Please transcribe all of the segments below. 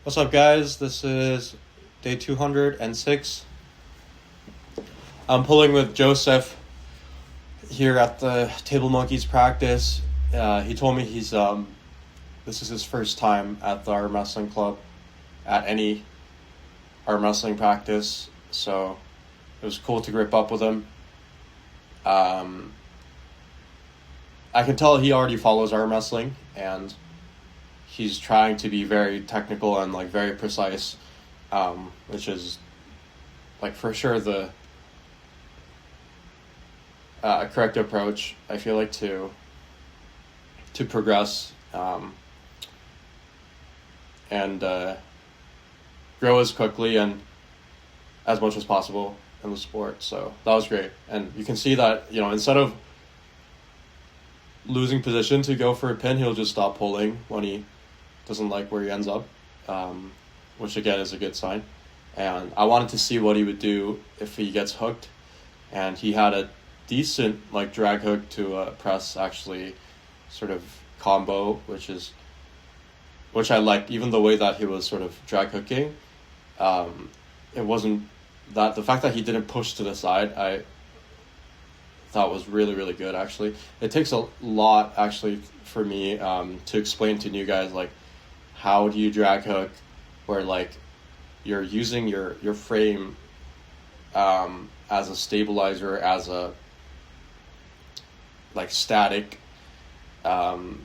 What's up, guys? This is day 206. I'm pulling with Joseph here at the Table Monkeys practice. He told me this is his first time at the arm wrestling club, at any arm wrestling practice, so it was cool to grip up with him. I can tell he already follows arm wrestling, and he's trying to be very technical and very precise, which is for sure the correct approach. I feel like to progress and grow as quickly and as much as possible in the sport. So that was great, and you can see that instead of losing position to go for a pin, he'll just stop pulling when he doesn't like where he ends up, which again is a good sign. And I wanted to see what he would do if he gets hooked, and he had a decent drag hook to press actually sort of combo, which I liked. Even the way that he was sort of drag hooking, it wasn't that the fact that he didn't push to the side, I thought was really, really good. Actually, it takes a lot actually for me to explain to new guys how do you drag hook where you're using your frame as a stabilizer, as a static, in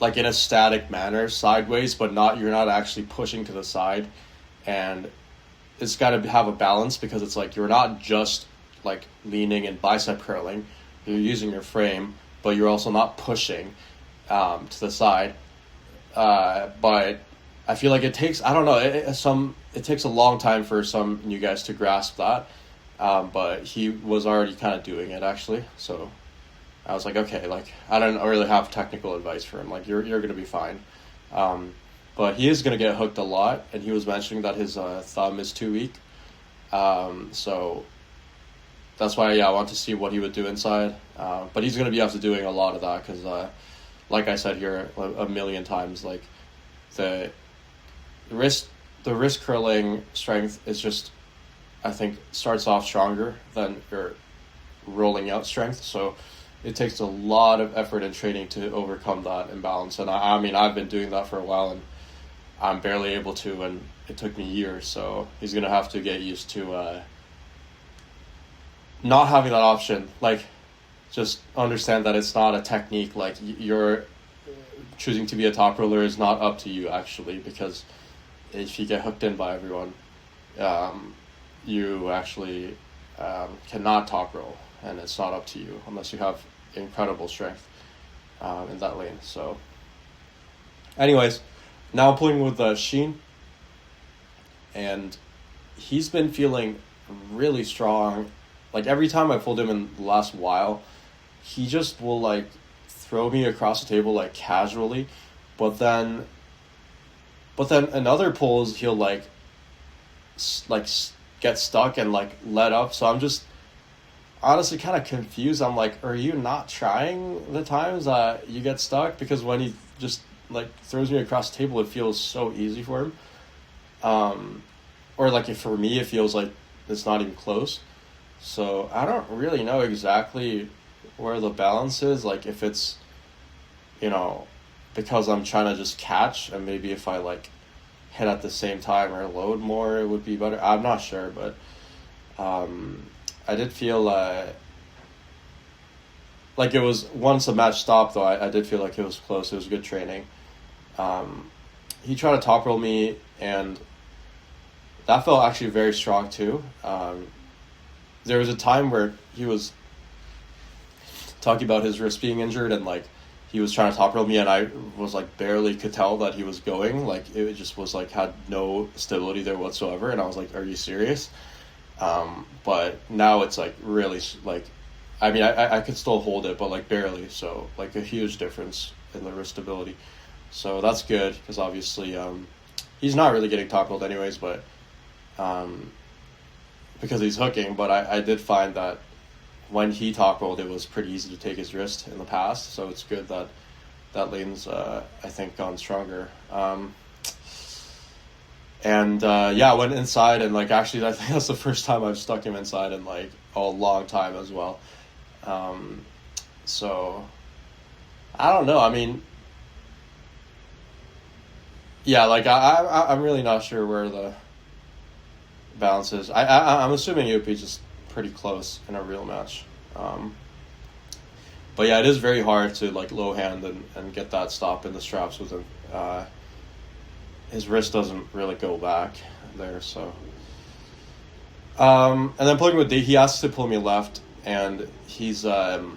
a static manner sideways, but you're not actually pushing to the side. And it's got to have a balance, because it's you're not just leaning and bicep curling, you're using your frame, but you're also not pushing to the side. But I feel like it takes, I don't know, it takes a long time for some new guys to grasp that. But he was already kind of doing it actually. So I was okay, I don't really have technical advice for him. You're going to be fine. But he is going to get hooked a lot, and he was mentioning that his thumb is too weak. So that's why, I want to see what he would do inside. But he's going to be after doing a lot of that, because like I said here a million times, the wrist curling strength is just, I think, starts off stronger than your rolling out strength. So it takes a lot of effort and training to overcome that imbalance. And I mean, I've been doing that for a while, and I'm barely able to, and it took me years. So he's going to have to get used to not having that option. Just understand that it's not a technique. You're choosing to be a top roller is not up to you actually, because if you get hooked in by everyone, you actually cannot top roll, and it's not up to you unless you have incredible strength in that lane. So anyways, now I'm pulling with Sheen, and he's been feeling really strong. Every time I pulled him in the last while, he just will throw me across the table casually, but then in other pulls he'll get stuck and let up. So I'm just honestly kind of confused. I'm are you not trying the times that you get stuck? Because when he just throws me across the table, it feels so easy for him. Or if for me it feels it's not even close. So I don't really know exactly where the balance is. If it's, because I'm trying to just catch, and maybe if I hit at the same time or load more, it would be better. I'm not sure, but I did feel it was, once the match stopped though, I did feel it was close. It was good training. He tried to top roll me, and that felt actually very strong too. There was a time where he was talking about his wrist being injured, and he was trying to top roll me, and I was barely could tell that he was going. It just was had no stability there whatsoever, and I was are you serious? But now it's really I mean, I could still hold it, but barely. So a huge difference in the wrist stability. So that's good, because obviously he's not really getting top rolled anyways, but because he's hooking. But I did find that when he top rolled, it was pretty easy to take his wrist in the past. So it's good that that lane's I think gone stronger. And yeah, I went inside and like actually I think that's the first time I've stuck him inside in like a long time as well. So I don't know. I mean, yeah, like I'm really not sure where the balance is. I'm assuming it would be just pretty close in a real match. But yeah, it is very hard to like low hand and get that stop in the straps with him. His wrist doesn't really go back there, so. And then pulling with D, he asks to pull me left, and he's doing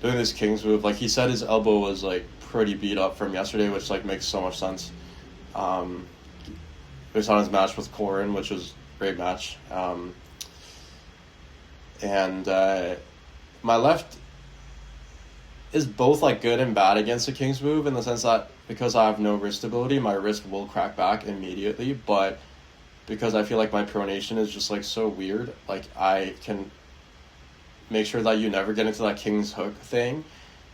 this King's move. Like he said, his elbow was like pretty beat up from yesterday, which like makes so much sense. Based on his match with Corin, which was a great match. And my left is both like good and bad against a King's move in the sense that because I have no wrist stability, my wrist will crack back immediately, but because I feel like my pronation is just like so weird, like I can make sure that you never get into that King's hook thing.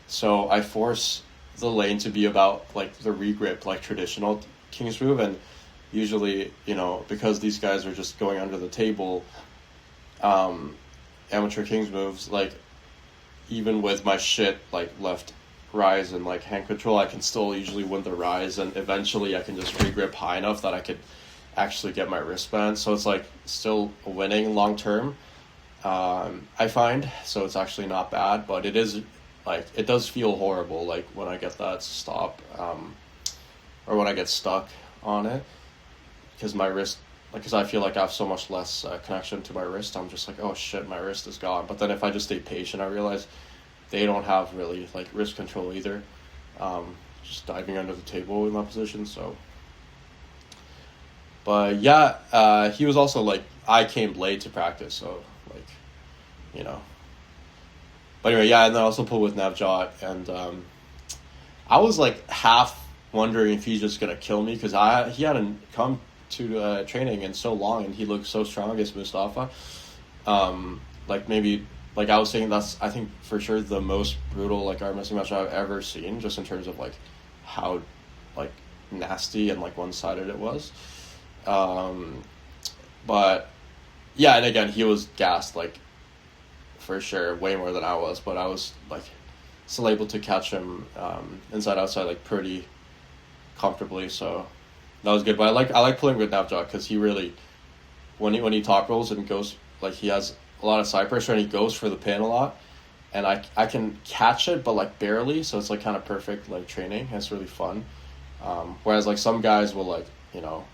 So I force the lane to be about like the regrip, like traditional King's move, and usually, you know, because these guys are just going under the table, amateur King's moves, like even with my shit like left rise and like hand control, I can still usually win the rise, and eventually I can just regrip high enough that I could actually get my wristband. So it's like still winning long term, I find. So it's actually not bad, but it is like it does feel horrible like when I get that stop, or when I get stuck on it, because my wrist, like, because I feel like I have so much less connection to my wrist. I'm just like, oh shit, my wrist is gone. But then if I just stay patient, I realize they don't have really like wrist control either. Just diving under the table in that position. So, but yeah, he was also like, I came late to practice, so like, you know. But anyway, yeah, and then I also pulled with Navjot, and I was like half wondering if he's just gonna kill me because he hadn't come to training in so long, and he looked so strong against Mustafa. Like maybe, like I was saying, that's I think for sure the most brutal like arm wrestling match I've ever seen, just in terms of like how like nasty and like one-sided it was. But yeah, and again he was gassed like for sure way more than I was, but I was like still able to catch him inside outside like pretty comfortably, so that was good. But I like pulling with Navjot because he really, when he top rolls and goes, like he has a lot of side pressure and he goes for the pin a lot, and I can catch it but like barely, so it's like kind of perfect like training. It's really fun. Whereas like some guys will like, you know,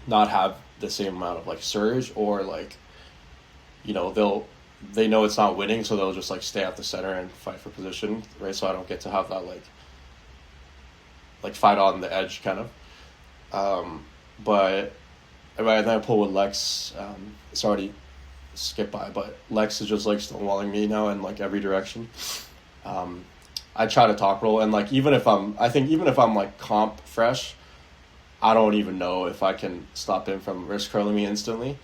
not have the same amount of like surge, or like, you know, they know it's not winning, so they'll just like stay at the center and fight for position, right? So I don't get to have that like fight on the edge kind of. But then I pull with Lex. It's already skipped by, but Lex is just like stonewalling me now in like every direction. I try to talk roll, and like even if I'm like comp fresh, I don't even know if I can stop him from wrist curling me instantly.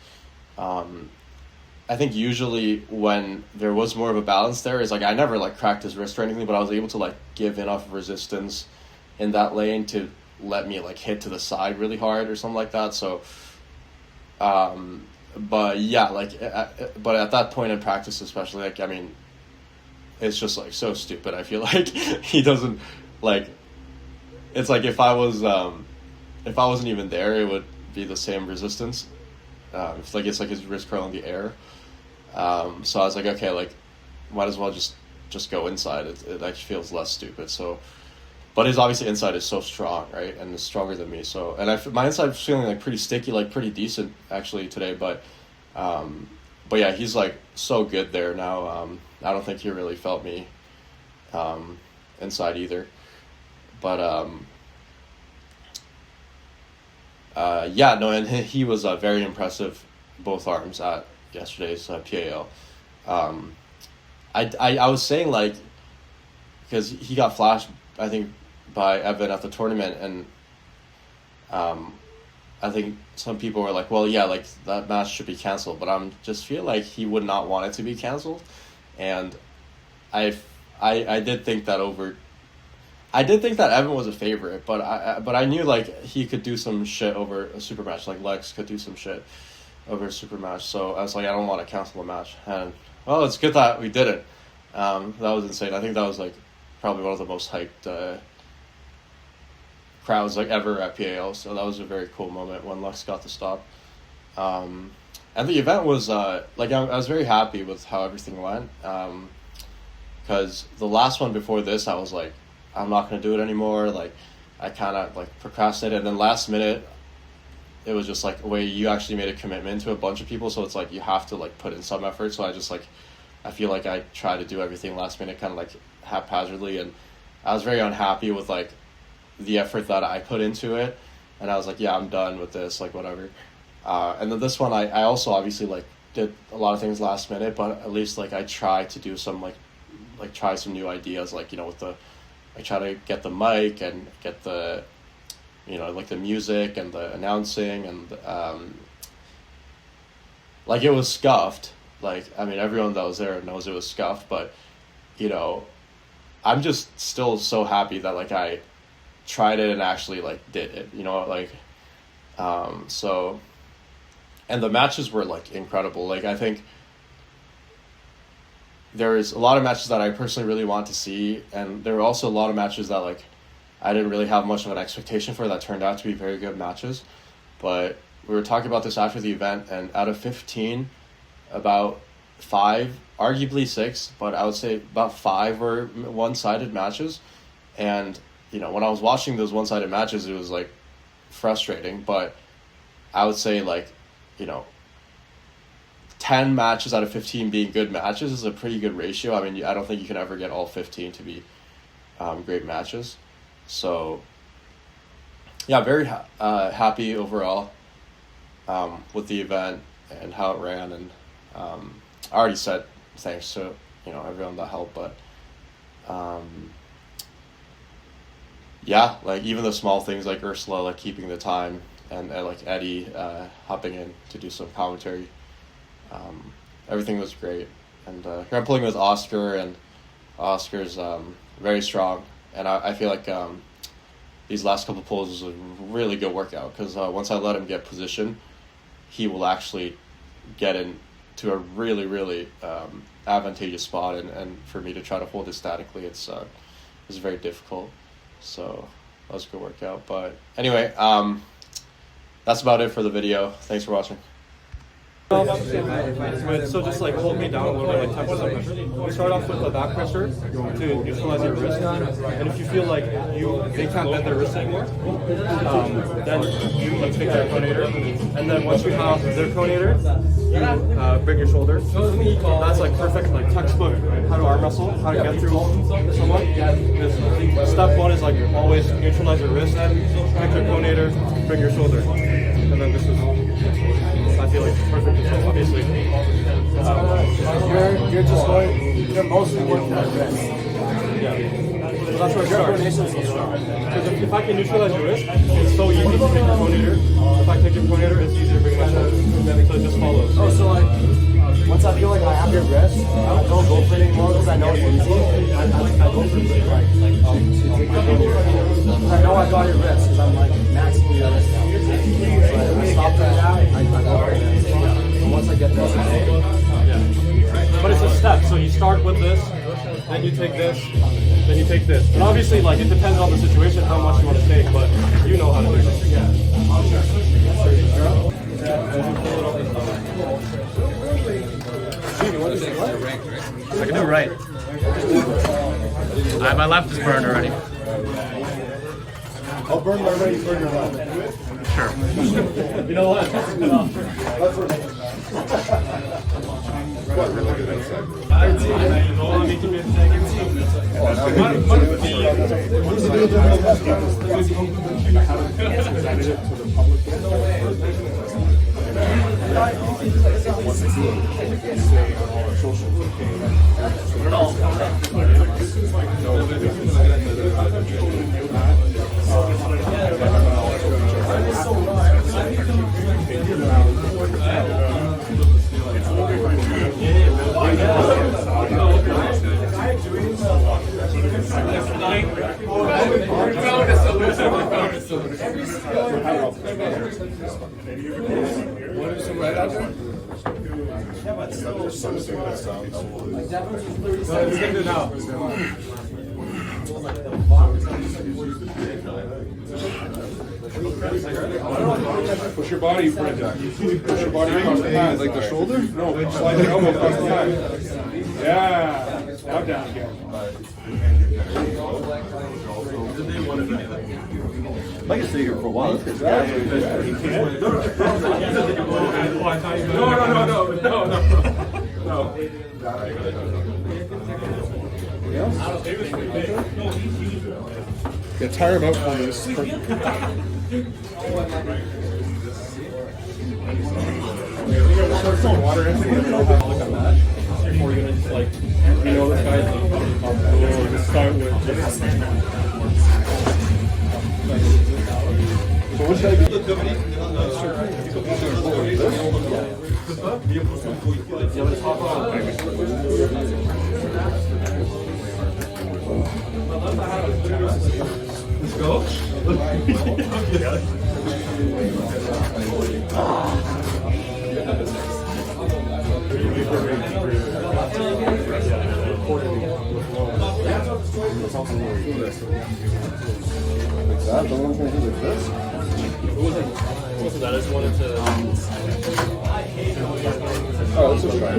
I think usually when there was more of a balance there is like I never like cracked his wrist or anything, but I was able to like give enough resistance in that lane to let me like hit to the side really hard or something like that. So, but yeah, like, but at that point in practice, especially, like, I mean, it's just like so stupid. I feel like he doesn't like. It's like if I wasn't even there, it would be the same resistance. It's like his wrist curl in the air. So I was like, okay, like, might as well just go inside. It actually feels less stupid. So, but his obviously inside is so strong, right, and it's stronger than me. So, and my inside is feeling like pretty sticky, like pretty decent actually today. But yeah, he's like so good there now. I don't think he really felt me inside either. But yeah, no, and he was very impressive, both arms at yesterday's PAL. I was saying, like, because he got flashed, I think, by Evan at the tournament, and I think some people were like, well, yeah, like, that match should be canceled, but I'm just feel like he would not want it to be canceled, and I I did think that Evan was a favorite, but I knew like he could do some shit over a super match. Like Lex could do some shit over a super match. So I was like, I don't want to cancel the match. And well, it's good that we did it. That was insane. I think that was like probably one of the most hyped crowds like ever at PAL. So that was a very cool moment when Lex got the stop. And the event was like I was very happy with how everything went. Because the last one before this, I was like, I'm not going to do it anymore. Like, I kind of like procrastinated. And then last minute, it was just like, wait, you actually made a commitment to a bunch of people. So it's like, you have to like put in some effort. So I feel like I try to do everything last minute, kind of like haphazardly. And I was very unhappy with like the effort that I put into it. And I was like, yeah, I'm done with this, like whatever. And then this one, I also obviously like did a lot of things last minute, but at least like I tried to do some like try some new ideas, like, you know, with I try to get the mic and get the, you know, like the music and the announcing and like it was scuffed. Like, I mean, everyone that was there knows it was scuffed, but, you know, I'm just still so happy that like I tried it and actually like did it, you know, like, so, and the matches were like incredible. Like, I think there is a lot of matches that I personally really want to see, and there were also a lot of matches that like I didn't really have much of an expectation for that turned out to be very good matches. But we were talking about this after the event, and out of 15, about 5, arguably 6, but I would say about 5 were one-sided matches. And, you know, when I was watching those one-sided matches, it was like frustrating, but I would say like, you know, 10 matches out of 15 being good matches is a pretty good ratio. I mean, I don't think you can ever get all 15 to be great matches. So, yeah, very happy overall with the event and how it ran. And I already said thanks to, you know, everyone that helped. But, yeah, like even the small things like Ursula, like keeping the time, and like Eddie hopping in to do some commentary. Everything was great, and grappling with Oscar, and Oscar's very strong, and I feel like these last couple pulls was a really good workout, because once I let him get position, he will actually get into a really, really advantageous spot, and for me to try to hold it statically, it's very difficult. So that was a good workout. But anyway, that's about it for the video. Thanks for watching. So just like hold me down a little bit, like 10% pressure. We start off with the back pressure to neutralize your wrist, and if you feel like they can't bend their wrist anymore, then you take their pronator, and then once you have their pronator, you bring your shoulder. That's like perfect, like textbook how to arm wrestle, how to get through someone. Step 1 is like always neutralize your wrist, pick your pronator, bring your shoulder, and then this is. I feel like perfect control, obviously. You're mostly working on wrist. Yeah. So that's where it starts. Because if I can neutralize your wrist, it's so easy to take your pronator. If I take your pronator, it's easier to bring my shoulder. So it just follows. Oh, so like, once I feel like I have your wrist, I don't go for it anymore because I know it's easy. I go for it I know I got your wrist because I'm like maxing your wrist now. But I stop doing that, I go for it. And once I get this, yeah. But it's a step. So you start with this, then you take this, then you take this. And obviously, like, it depends on the situation how much you want to take, but you know how to do this. I can do it right. My left is burned already. I'll burn my right, burn your left. Sure. You know what? Push your body, Brenda. Push your body across the thighs. Like the shoulder? No, slide your elbow across the thighs. Yeah. Now down again. I can stay here for a while. Get tired out for this. Start throwing water into it. Like a match before you're gonna like, you know, this guy's or just start with just. So what should I do? Let's go. It wasn't that. I just wanted to. Oh, let's just try it.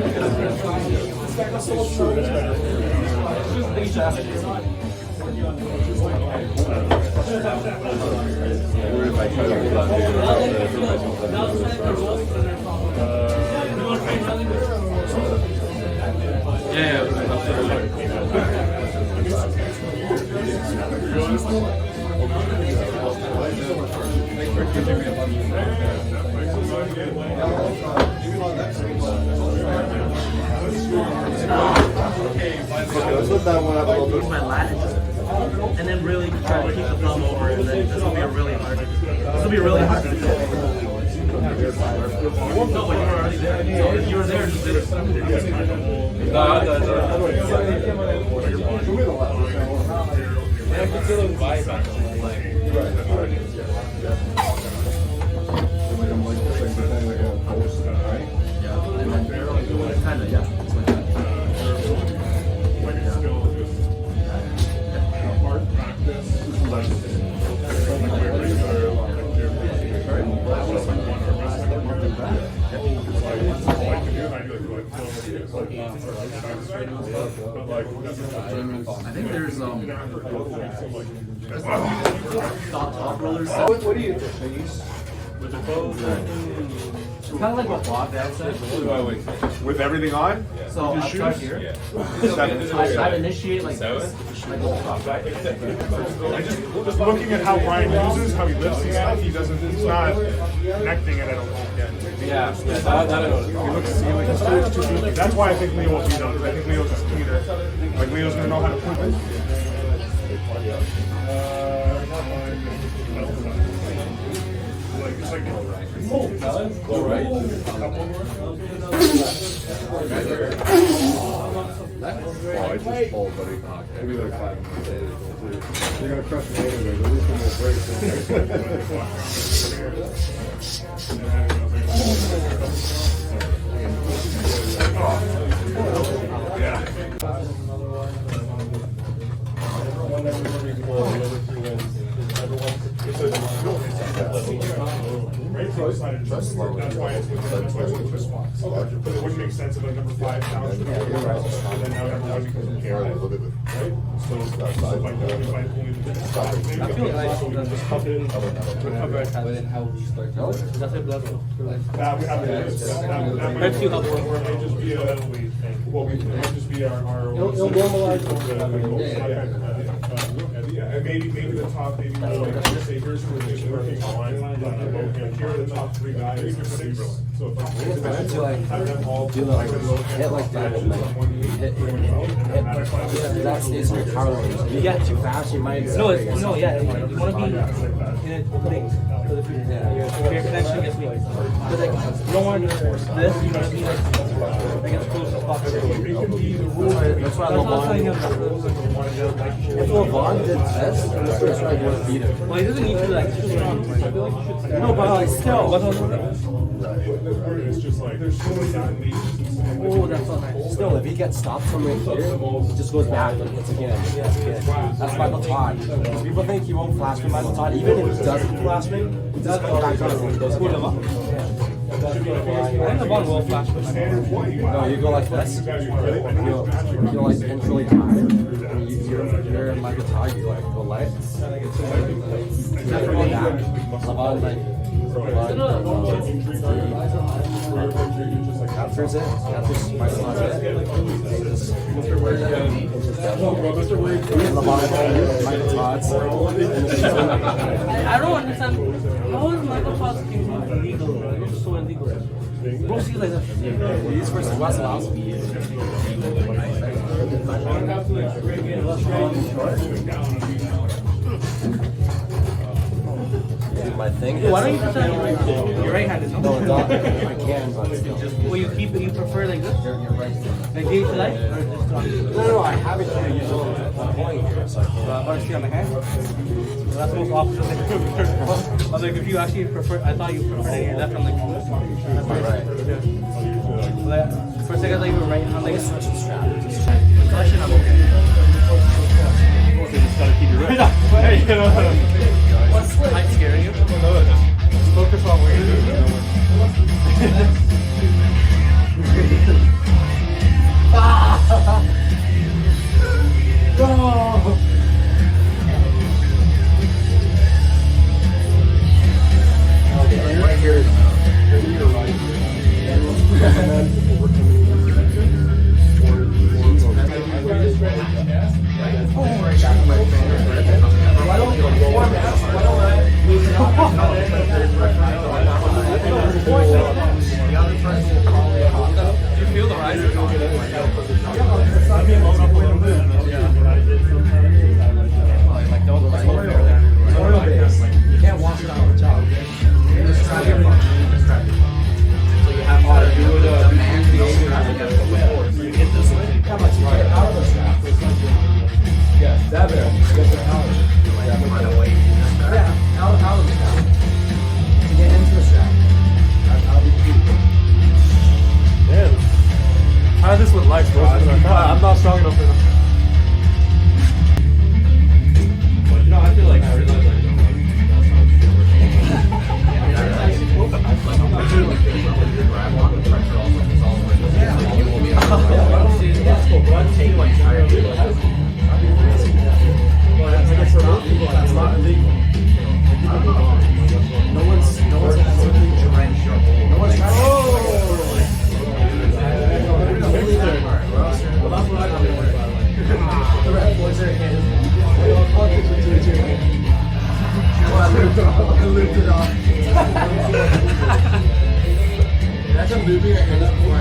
What if I try to let's let that one up a little bit. My latitude, and then really try to keep the thumb over it. And then this will be a really hard. This will be really hard. No, when you were already there. So if you were there, just did it. I can feel the vibe actually. Kind of, yeah. I think there's top rollers. What do you think? Kind of like what Bob Dad said. With everything on? So I'll start here. I'd initiate like this. Like the top right. Just looking at how Brian uses, how he lifts and stuff, he's not connecting it at all. Yeah, that I noticed. He looks too goofy. That's why I think Leo will beat him. I think Leo's just either. Like Leo's gonna know how to put it. It's like Oh, I just pulled, buddy. Maybe like 5. You're gonna crush me anyway, but at least I'm That's why it's with twist box. It wouldn't make sense if a number 5 challenged the and then now number 1 becomes a pair. Right? So by doing it by only the stop it. Just cup it in. But then how would you start? That's it. That would have to just be our It'll normalize. yeah, and maybe the top, maybe like, say here's who we're working on. Here are the top 3 guys. So if I To like have them all do like hit like that, and like hit. That stays in your power range. If you get too fast, you might. No, it's, no, yeah, you want to be in a place for the future. If your connection gets weak. But like, you don't want to just force this, you want to be like as close as possible. That's why if LeVon did this, in the first round, you would have beat him. Well, he doesn't need to like too strong. I feel like you should. No, but like still. it's just like there's so many Oh, that's so nice. Still, if he gets stopped from right here, he just goes back and hits again. That's Michael Todd. People think he won't flash me, Michael Todd. Even if he doesn't flash me, he just comes back down and goes again. I think the ball will flash with No, you go like this. You'll like pinch really high. And you're Michael Todd, you like go light. Definitely back. LeVon, like, captures it. Captures Michael Todd. And LeVon, Michael Todd's. I don't understand. How is Michael Todd's game illegal? It's so illegal. Bro, see like that. He's versus Wes Lowski. Do my thing. Why don't you just have your right-handed? No, it's not. I can, but still. Well, you keep it. You prefer like this? Like day to life, or just No, I have it here. You know, point here, so I can't. or see on the hand? Well, that's most opposite. I was like, if you actually prefer, I thought you preferred your left. I'm like, that's my Right. Like, for a second, I thought you were right. I'm like, Switch the strap. concussion, I'm okay. Just gotta keep it right. Hey, you know. I'm scaring you. Focus on where you're doing. Right here. You feel the rise? Like, don't like you can't walk it on the top. Just try to get so you have to do it. You hit this way. How much you get out of the strap? Yeah, that there. Get the out. Yeah, out of the strap. To get into the strap. That's how we do it. Yeah. Try this with lights, bro. I'm not strong enough for them. You know, I feel like I realize like. That's not illegal. No one's actively drenched your hole. No one's trying Imagine looping your hands before I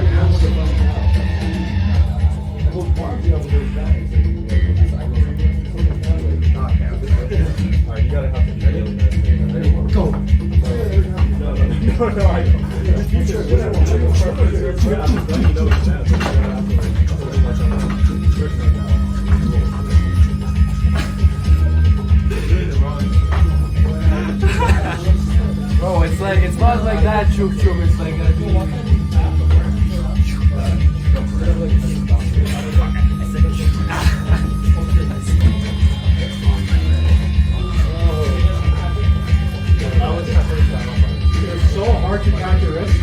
Alright, you gotta have to be ready. Go. Bro, it's like, it's not like that, chook. It's like It's so hard to catch your wrist.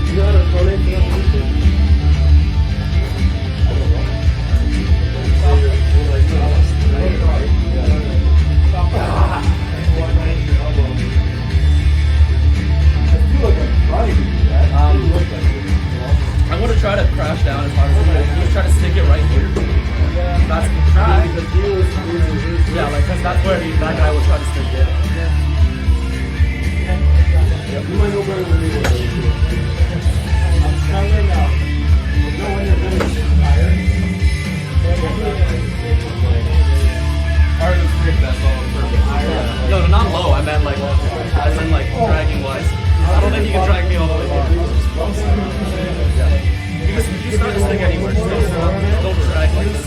You know how to pronate for that position? I'm gonna try to crash down as hard as I can. I'm gonna try to stick it right here. That's try. Yeah, like cause that's where that guy was trying to stick it. You might know better than me what to do. I'm telling you. No, when you're really tired. No, not low. I meant like, as in like dragging wise. I don't think you can drag me all the way here. Because you start to stick anywhere. Just don't drag like this.